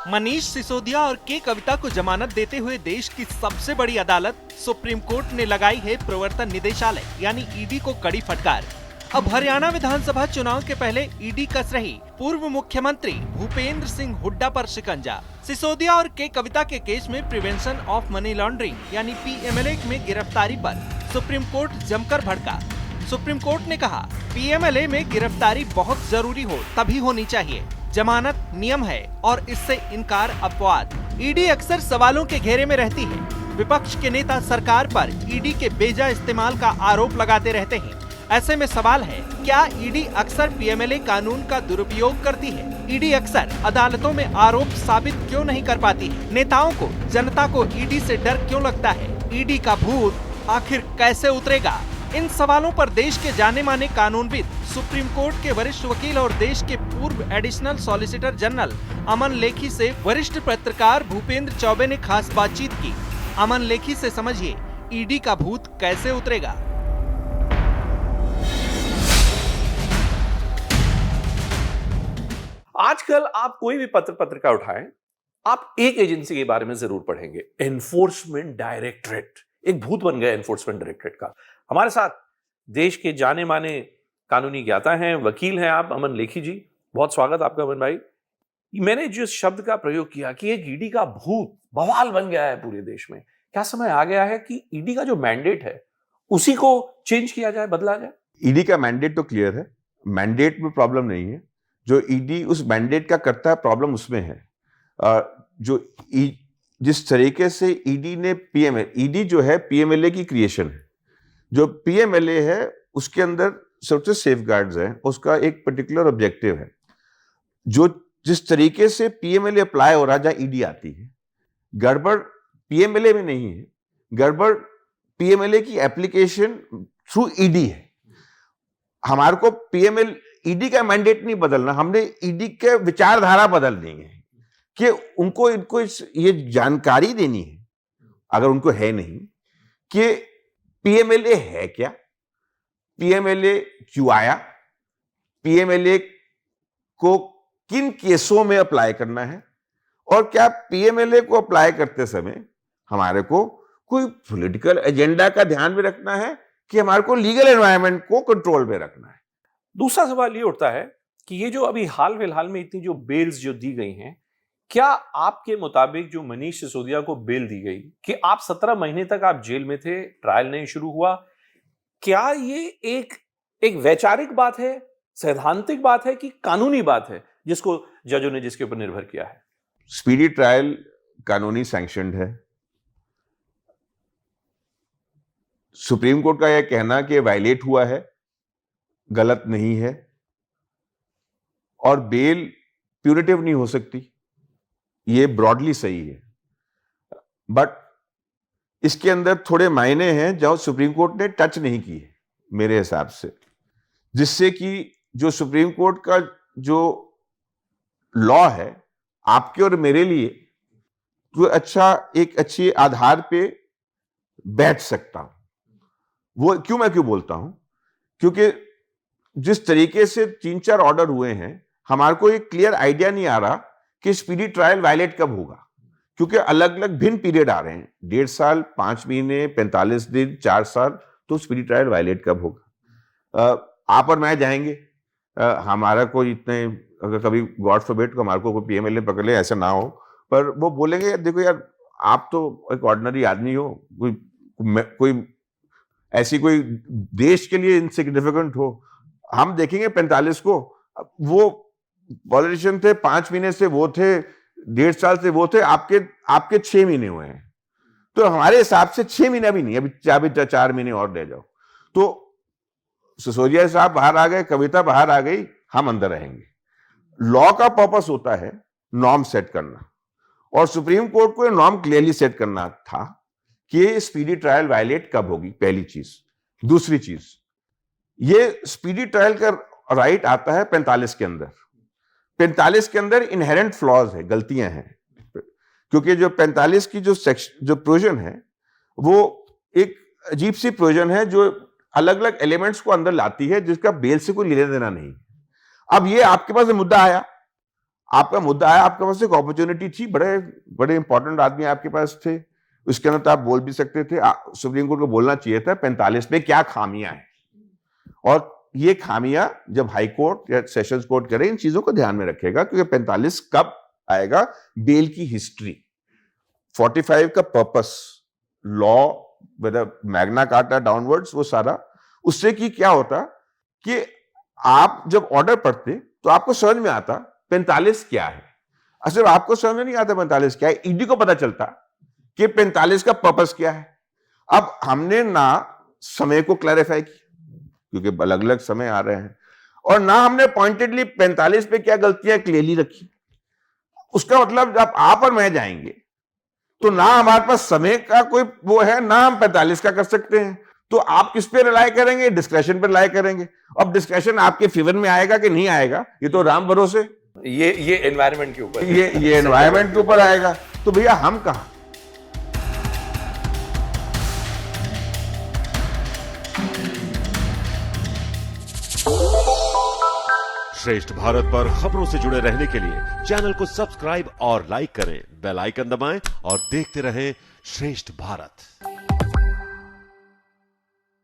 मनीष सिसोदिया और के कविता को जमानत देते हुए देश की सबसे बड़ी अदालत सुप्रीम कोर्ट ने लगाई है प्रवर्तन निदेशालय यानी ईडी को कड़ी फटकार। अब हरियाणा विधानसभा चुनाव के पहले ईडी कस रही पूर्व मुख्यमंत्री भूपेंद्र सिंह हुड्डा पर शिकंजा। सिसोदिया और के कविता के केस में प्रिवेंशन ऑफ मनी लॉन्ड्रिंग यानी पीएमएलए में गिरफ्तारी पर सुप्रीम कोर्ट जमकर भड़का। सुप्रीम कोर्ट ने कहा पीएमएलए में गिरफ्तारी बहुत जरूरी हो तभी होनी चाहिए, जमानत नियम है और इससे इनकार अपवाद। ईडी अक्सर सवालों के घेरे में रहती है। विपक्ष के नेता सरकार पर ईडी के बेजा इस्तेमाल का आरोप लगाते रहते हैं। ऐसे में सवाल है, क्या ईडी अक्सर पीएमएलए कानून का दुरुपयोग करती है? ईडी अक्सर अदालतों में आरोप साबित क्यों नहीं कर पाती है? नेताओं को, जनता को ईडी से डर क्यों लगता है? ईडी का भूत आखिर कैसे उतरेगा? इन सवालों पर देश के जाने माने कानूनविद, सुप्रीम कोर्ट के वरिष्ठ वकील और देश के पूर्व एडिशनल सॉलिसिटर जनरल अमन लेखी से वरिष्ठ पत्रकार भूपेंद्र चौबे ने खास बातचीत की। अमन लेखी से समझिए ईडी का भूत कैसे उतरेगा। आजकल आप कोई भी पत्रिका उठाएं, आप एक एजेंसी के बारे में जरूर पढ़ेंगे, एनफोर्समेंट डायरेक्टरेट। एक भूत बन गया एनफोर्समेंट डायरेक्टरेट का। हमारे साथ देश के जाने माने कानूनी ज्ञाता हैं, वकील हैं आप, अमन लेखी जी। बहुत स्वागत आपका अमन भाई। मैंने जिस शब्द का प्रयोग किया कि एक ईडी का भूत बवाल बन गया है पूरे देश में, क्या समय आ गया है कि ईडी का जो मैंडेट है उसी को चेंज किया जाए, बदला जाए? ईडी का मैंडेट तो क्लियर है, मैंडेट में प्रॉब्लम नहीं है। जो ईडी उस मैंडेट का करता है, प्रॉब्लम उसमें है। जिस तरीके से ईडी ने ईडी जो है पीएमएलए की क्रिएशन है। जो पीएमएलए है उसके अंदर सबसे सेफगार्ड्स हैं, उसका एक पर्टिकुलर ऑब्जेक्टिव है। जो जिस तरीके से पीएमएलए अप्लाई हो रहा है, जहां ईडी आती है, गड़बड़ पीएमएलए में नहीं है, गड़बड़ पीएमएलए की एप्लीकेशन थ्रू ईडी है। हमारे को ईडी का मैंडेट नहीं बदलना, हमने ईडी के विचारधारा बदलनी है कि इनको ये जानकारी देनी है, अगर उनको है नहीं, कि पीएमएलए है क्या, पीएमएलए क्यों आया, पीएमएलए को किन केसों में अप्लाई करना है, और क्या पीएमएलए को अप्लाई करते समय हमारे को कोई पॉलिटिकल एजेंडा का ध्यान में रखना है कि हमारे को लीगल एनवायरनमेंट को कंट्रोल में रखना है। दूसरा सवाल ये उठता है कि ये जो अभी हाल फिलहाल में इतनी जो बेल्स जो दी गई हैं, क्या आपके मुताबिक जो मनीष सिसोदिया को बेल दी गई कि आप 17 महीने तक आप जेल में थे, ट्रायल नहीं शुरू हुआ, क्या ये एक वैचारिक बात है, सैद्धांतिक बात है कि कानूनी बात है जिसको जजों ने जिसके ऊपर निर्भर किया है? स्पीडी ट्रायल कानूनी सैंक्शनड है। सुप्रीम कोर्ट का यह कहना कि वायलेट हुआ है गलत नहीं है, और बेल प्यूरेटिव नहीं हो सकती, ये ब्रॉडली सही है। बट इसके अंदर थोड़े मायने हैं जो सुप्रीम कोर्ट ने टच नहीं की है मेरे हिसाब से, जिससे कि जो सुप्रीम कोर्ट का जो लॉ है आपके और मेरे लिए तो एक अच्छे आधार पे बैठ सकता हूं। वो मैं क्यों बोलता हूं, क्योंकि जिस तरीके से 3-4 ऑर्डर हुए हैं, हमारे को एक क्लियर आइडिया नहीं आ रहा कि स्पीडी ट्रायल वायलेट कब होगा, क्योंकि अलग अलग भिन्न पीरियड आ रहे हैं, 1.5 साल, 5 महीने, 45 दिन, 4 साल, तो स्पीडी ट्रायल वायलेट कब होगा? आप और मैं जाएंगे, हमारा कोई इतने, अगर कभी गॉड फॉरबिड को हमारे को कोई पीएमएलए पकड़ ले, ऐसा ना हो, पर वो बोलेंगे देखो यार आप तो एक ऑर्डिनरी आदमी हो, कोई ऐसी कोई देश के लिए इनसिग्निफिकेंट हो, हम देखेंगे 45 को। वो पॉलिटिशियन थे, 5 महीने से वो थे, 1.5 साल से वो थे, आपके 6 महीने हुए हैं, तो हमारे हिसाब से 6 महीना भी नहीं, अभी 4 महीने और ले जाओ। तो सिसोदिया साहब बाहर आ गए, कविता बाहर आ गई, हम अंदर रहेंगे। लॉ का पर्पस होता है नॉर्म सेट करना, और सुप्रीम कोर्ट को नॉर्म क्लियरली सेट करना था कि स्पीडी ट्रायल वायलेट कब होगी, पहली चीज। दूसरी चीज, ये स्पीडी ट्रायल का राइट आता है 45 के अंदर। 45 के अंदर इनहेरेंट फ्लॉज है, गलतियां हैं, क्योंकि जो 45 की जो प्रोविजन है वो एक अजीब सी प्रोविजन है जो अलग अलग एलिमेंट्स को अंदर लाती है, जिसका बेल से कोई लेना देना नहीं। अब ये आपके पास मुद्दा आया, आपका मुद्दा आया, आपके पास एक अपॉर्चुनिटी थी, बड़े बड़े इंपॉर्टेंट आदमी आपके पास थे, उसके अंदर तो आप बोल भी सकते थे। सुप्रीम कोर्ट को बोलना चाहिए था 45 पे क्या खामियां हैं, और ये खामियां जब हाई कोर्ट या सेशंस कोर्ट करे इन चीजों को ध्यान में रखेगा, क्योंकि 45 कब आएगा, बेल की हिस्ट्री, 45 का purpose, law Magna carta downwards, वो सारा उससे कि क्या होता कि आप जब ऑर्डर पढ़ते तो आपको समझ में आता 45 क्या है। असल आपको समझ में नहीं आता 45 क्या है, ईडी को पता चलता कि 45 का पर्पस क्या है। अब हमने ना समय को क्लैरिफाई किया, क्योंकि अलग अलग समय आ रहे हैं, और ना हमने पॉइंटेडली 45 पे क्या गलतियां क्लियरली रखी। उसका मतलब जब आप और मैं जाएंगे तो ना हमारे पास समय का कोई वो है, ना हम 45 का कर सकते हैं। तो आप किस पे रिलाय करेंगे, डिस्कशन पे रिलाय करेंगे। अब डिस्कशन आपके फेवर में आएगा कि नहीं आएगा, ये तो राम भरोसे, ये एनवायरनमेंट के ऊपर, ये एनवायरनमेंट के ऊपर आएगा। तो भैया हम कहां। श्रेष्ठ भारत पर खबरों से जुड़े रहने के लिए चैनल को सब्सक्राइब और लाइक करें, बेल आइकन दबाएं और देखते रहें श्रेष्ठ भारत।